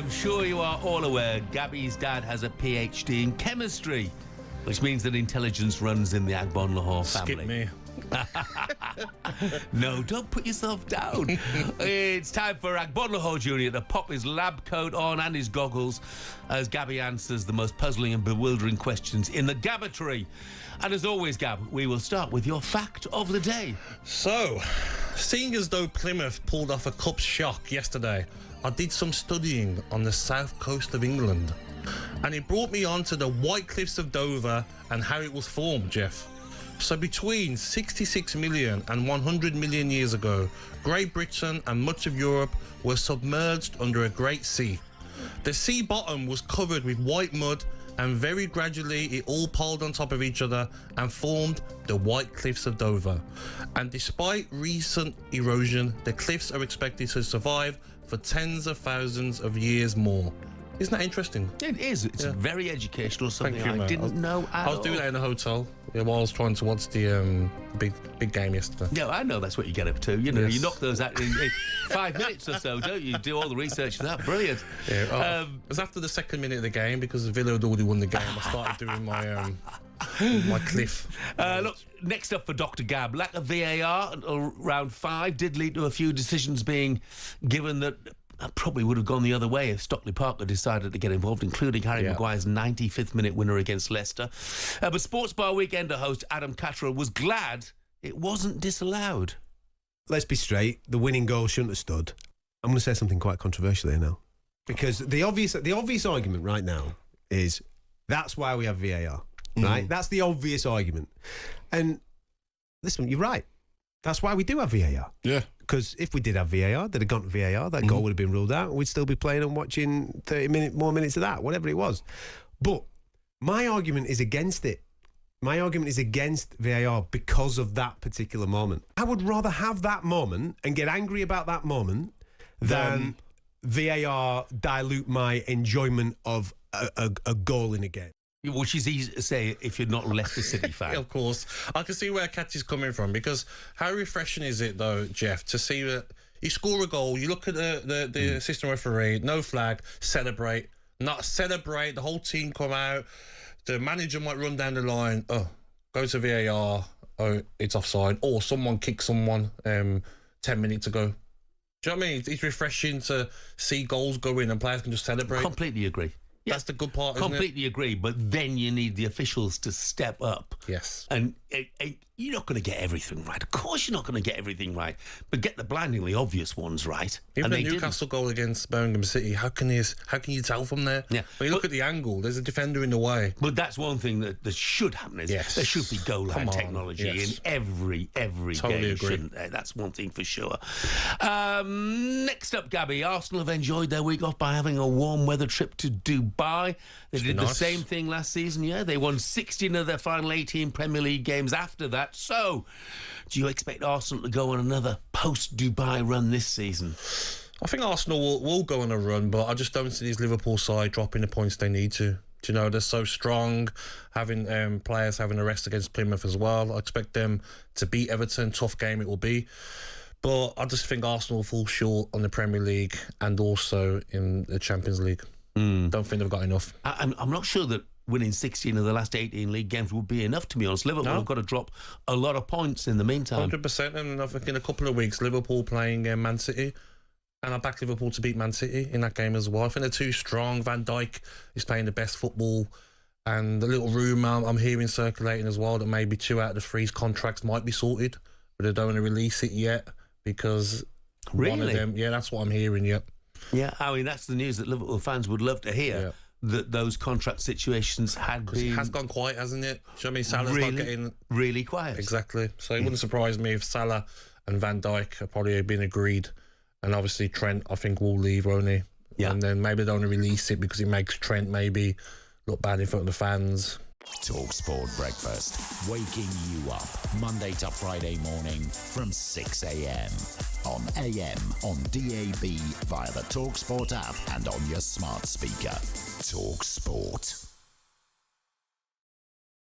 I'm sure you are all aware Gabby's dad has a PhD in chemistry, which means that intelligence runs in the Agbonlahor family. Skip me. No, don't put yourself down. It's time for Agbonlahor Jr. to pop his lab coat on and his goggles as Gabby answers the most puzzling and bewildering questions in the Gabatory. And as always, Gab, we will start with your fact of the day. So, seeing as though Plymouth pulled off a cup shock yesterday, I did some studying on the south coast of England. And it brought me on to the White Cliffs of Dover and how it was formed, Jeff. So between 66 million and 100 million years ago, Great Britain and much of Europe were submerged under a great sea. The sea bottom was covered with white mud, and very gradually it all piled on top of each other and formed the White Cliffs of Dover. And despite recent erosion, the cliffs are expected to survive for tens of thousands of years more. Isn't that interesting? It is. It's very educational, something Thank you, I mate. didn't know at all. I was doing that in a hotel while I was trying to watch the big game yesterday. No, I know that's what you get up to. You know, Yes. you knock those out in 5 minutes or so, don't you? You do all the research for that. Brilliant. Yeah, it was after the second minute of the game because Villa had already won the game. I started doing my my cliff. Look, next up for Dr. Gab, lack of VAR until round 5 did lead to a few decisions being given that probably would have gone the other way if Stockley Park had decided to get involved, including Harry Maguire's 95th minute winner against Leicester. But Sports Bar Weekender host Adam Catterall was glad it wasn't disallowed. Let's be straight, the winning goal shouldn't have stood. I'm going to say something quite controversial here now. Because the obvious argument right now is that's why we have VAR, right? That's the obvious argument. And listen, you're right. That's why we do have VAR. Yeah. Because if we did have VAR, they'd have gone to VAR, that goal would have been ruled out, and we'd still be playing and watching 30 more minutes of that, whatever it was. But my argument is against it. My argument is against VAR because of that particular moment. I would rather have that moment and get angry about that moment than VAR dilute my enjoyment of a goal in a game. Which is easy to say if you're not a Leicester City fan. Of course. I can see where Cat is coming from, because how refreshing is it, though, Jeff, to see that you score a goal, you look at the assistant referee, no flag, celebrate, not celebrate, the whole team come out, the manager might run down the line, go to VAR, it's offside, or someone kicks someone 10 minutes ago. Do you know what I mean? It's refreshing to see goals go in and players can just celebrate. Completely agree. That's the good part, isn't it? Completely agree, but then you need the officials to step up. Yes. And you're not going to get everything right. Of course you're not going to get everything right, but get the blindingly obvious ones right. Even and the Newcastle goal against Birmingham City, how can you tell from there? Yeah. When you look at the angle, there's a defender in the way. But that's one thing that should happen is there should be goal line technology in every Totally game, agree. shouldn't there? That's one thing for sure. Next up, Gabby, Arsenal have enjoyed their week off by having a warm weather trip to Dubai. They did the same thing last season, They won 16 of their final 18 Premier League games after that. So, do you expect Arsenal to go on another post-Dubai run this season? I think Arsenal will go on a run, but I just don't see this Liverpool side dropping the points they need to. Do you know, they're so strong, having players having a rest against Plymouth as well. I expect them to beat Everton. Tough game it will be. But I just think Arsenal will fall short on the Premier League and also in the Champions League. Don't think they've got enough. I'm not sure that winning 16 of the last 18 league games would be enough, to be honest. Liverpool have got to drop a lot of points in the meantime. 100%, and I think in a couple of weeks, Liverpool playing Man City, and I back Liverpool to beat Man City in that game as well. I think they're too strong. Van Dijk is playing the best football, and the little rumour I'm hearing circulating as well that maybe 2 out of the 3 contracts might be sorted, but they don't want to release it yet because one of them, that's what I'm hearing, Yeah, I mean, that's the news that Liverpool fans would love to hear, that those contract situations had been... It has gone quiet, hasn't it? Do you know what I mean? Salah's not getting... Really quiet. Exactly. So it wouldn't surprise me if Salah and Van Dijk have probably been agreed. And obviously Trent, I think, will leave, won't he? Yeah. And then maybe they don't want to release it because it makes Trent maybe look bad in front of the fans. talkSPORT Breakfast, waking you up Monday to Friday morning from 6 a.m. on AM, on DAB, via the talkSPORT app and on your smart speaker. talkSPORT.